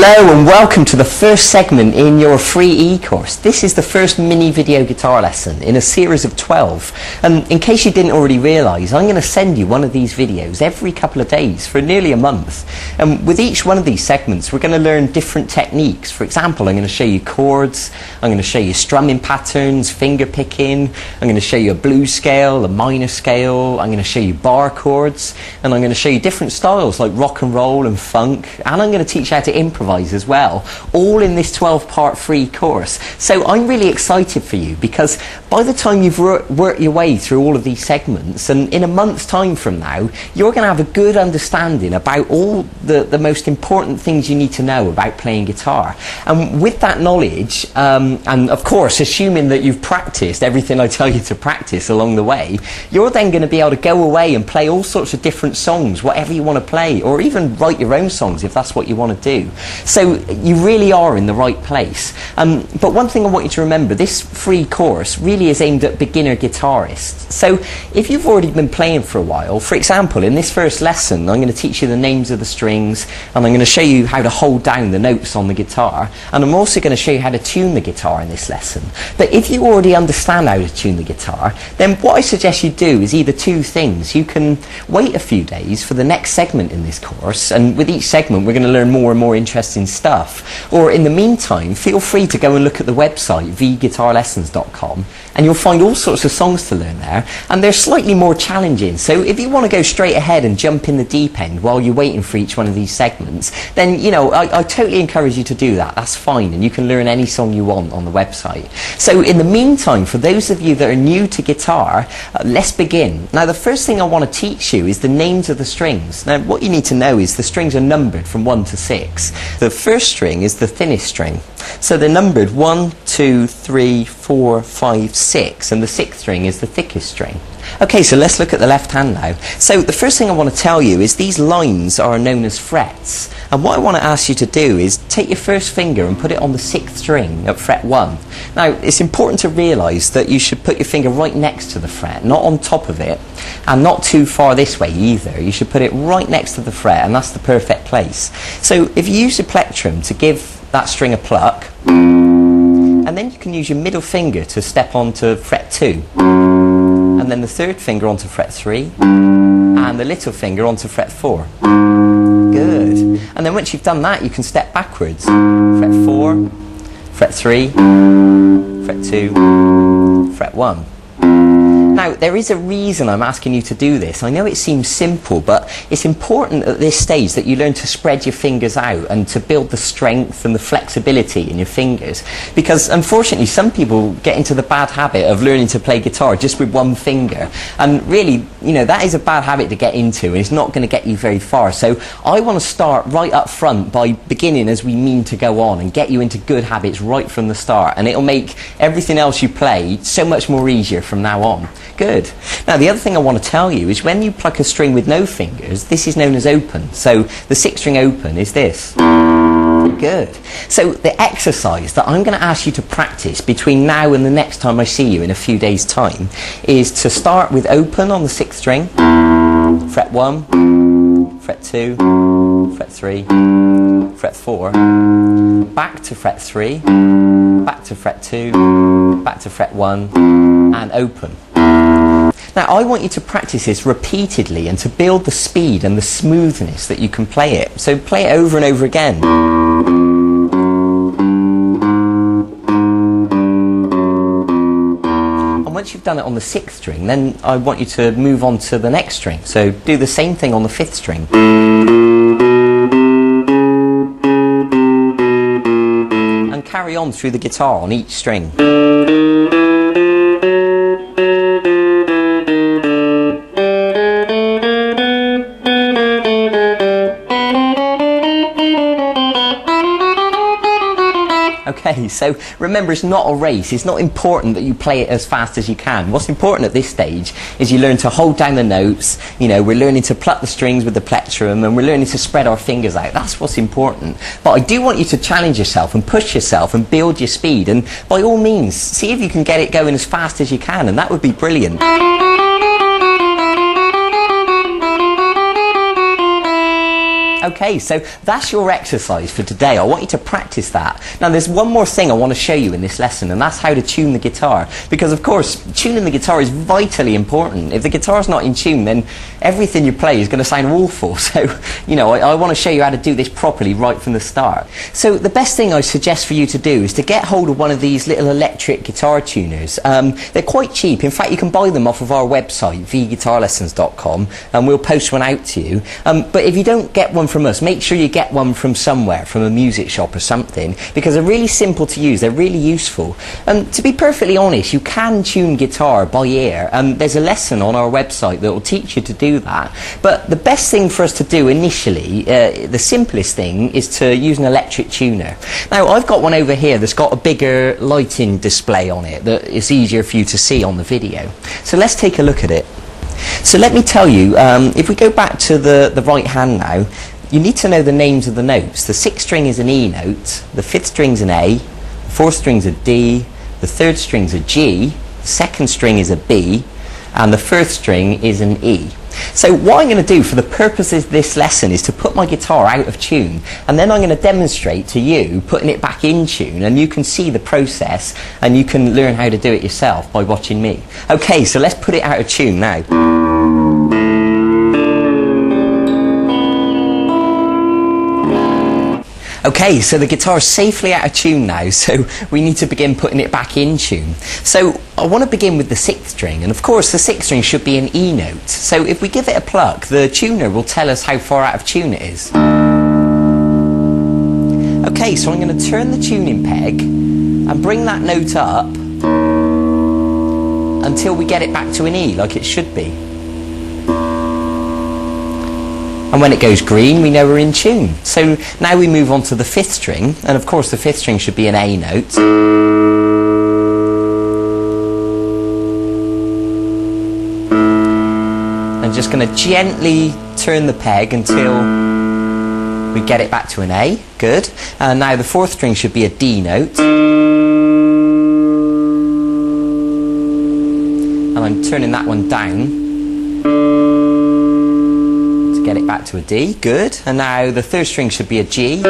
Hello and welcome to the first segment in your free e-course. This is the first mini video guitar lesson in a series of 12. And in case you didn't already realise, I'm going to send you one of these videos every couple of days for nearly a month. And with each one of these segments, we're going to learn different techniques. For example, I'm going to show you chords, I'm going to show you strumming patterns, finger picking, I'm going to show you a blues scale, a minor scale, I'm going to show you bar chords, and I'm going to show you different styles like rock and roll and funk, and I'm going to teach you how to improvise as well, all in this 12-part free course. So I'm really excited for you, because by the time you've worked your way through all of these segments, and in a month's time from now, you're going to have a good understanding about all the most important things you need to know about playing guitar. And with that knowledge, and of course assuming that you've practiced everything I tell you to practice along the way, you're then going to be able to go away and play all sorts of different songs, whatever you want to play, or even write your own songs if that's what you want to do. So you really are in the right place. But one thing I want you to remember, this free course really is aimed at beginner guitarists. So if you've already been playing for a while, for example, in this first lesson, I'm going to teach you the names of the strings, and I'm going to show you how to hold down the notes on the guitar, and I'm also going to show you how to tune the guitar in this lesson. But if you already understand how to tune the guitar, then what I suggest you do is either two things. You can wait a few days for the next segment in this course, and with each segment we're going to learn more and more interesting stuff. Or in the meantime, feel free to go and look at the website vguitarlessons.com, and you'll find all sorts of songs to learn there, and they're slightly more challenging. So if you want to go straight ahead and jump in the deep end while you're waiting for each one of these segments, then I totally encourage you to do that. That's fine, and you can learn any song you want on the website. So in the meantime, for those of you that are new to guitar, let's begin. Now the first thing I want to teach you is the names of the strings. Now what you need to know is the strings are numbered from 1 to 6. The first string is the thinnest string. So they're numbered 1, 2, 3, 4, 5, 6, and the 6th string is the thickest string. Okay, so let's look at the left hand now. So the first thing I want to tell you is these lines are known as frets. And what I want to ask you to do is take your first finger and put it on the 6th string at fret 1. Now, it's important to realise that you should put your finger right next to the fret, not on top of it, and not too far this way either. You should put it right next to the fret, and that's the perfect place. So if you use your plectrum to give that string a pluck, and then you can use your middle finger to step onto fret 2, and then the third finger onto fret 3, and the little finger onto fret 4. Good. And then once you've done that, you can step backwards. Fret 4, fret 3, fret 2, fret 1. Now, there is a reason I'm asking you to do this. I know it seems simple, but it's important at this stage that you learn to spread your fingers out and to build the strength and the flexibility in your fingers. Because unfortunately, some people get into the bad habit of learning to play guitar just with one finger. And really, that is a bad habit to get into, and it's not going to get you very far. So I want to start right up front by beginning as we mean to go on and get you into good habits right from the start. And it'll make everything else you play so much more easier from now on. Good. Now the other thing I want to tell you is when you pluck a string with no fingers, this is known as open. So the 6th string open is this. Good. So the exercise that I'm going to ask you to practice between now and the next time I see you in a few days' time is to start with open on the 6th string, fret 1, fret 2, fret 3, fret 4, back to fret 3, back to fret 2, back to fret 1, and open. Now I want you to practice this repeatedly and to build the speed and the smoothness that you can play it. So play it over and over again. And once you've done it on the 6th string, then I want you to move on to the next string. So do the same thing on the 5th string. And carry on through the guitar on each string. Okay, so remember, it's not a race. It's not important that you play it as fast as you can. What's important at this stage is you learn to hold down the notes. We're learning to pluck the strings with the plectrum, and we're learning to spread our fingers out. That's what's important. But I do want you to challenge yourself and push yourself and build your speed. And by all means, see if you can get it going as fast as you can, and that would be brilliant. Okay, so that's your exercise for today. I want you to practice that. Now there's one more thing I want to show you in this lesson, and that's how to tune the guitar. Because of course, tuning the guitar is vitally important. If the guitar's not in tune, then everything you play is going to sound awful. So, you know, I want to show you how to do this properly right from the start. So the best thing I suggest for you to do is to get hold of one of these little electric guitar tuners. They're quite cheap. In fact, you can buy them off of our website, vguitarlessons.com, and we'll post one out to you. But if you don't get one from us, make sure you get one from somewhere, from a music shop or something, because they're really simple to use, they're really useful. To be perfectly honest, you can tune guitar by ear. There's a lesson on our website that will teach you to do that. But the best thing for us to do initially, the simplest thing, is to use an electric tuner. Now I've got one over here that's got a bigger lighting display on it that is easier for you to see on the video. So let's take a look at it. So let me tell you, if we go back to the right hand now, you need to know the names of the notes. The 6th string is an E note, the 5th string's an A, the 4th string's a D, the 3rd string's a G, the 2nd string is a B, and the 1st string is an E. So what I'm going to do for the purposes of this lesson is to put my guitar out of tune, and then I'm going to demonstrate to you putting it back in tune, and you can see the process and you can learn how to do it yourself by watching me. Okay, so let's put it out of tune now. Okay, so the guitar's safely out of tune now, so we need to begin putting it back in tune. So I want to begin with the 6th string, and of course the 6th string should be an E note. So if we give it a pluck, the tuner will tell us how far out of tune it is. Okay, so I'm going to turn the tuning peg and bring that note up until we get it back to an E, like it should be. And when it goes green, we know we're in tune. So now we move on to the 5th string, and of course the 5th string should be an A note. I'm just going to gently turn the peg until we get it back to an A. Good. And now the 4th string should be a D note. And I'm turning that one down. Get it back to a D, good. And now the 3rd string should be a G.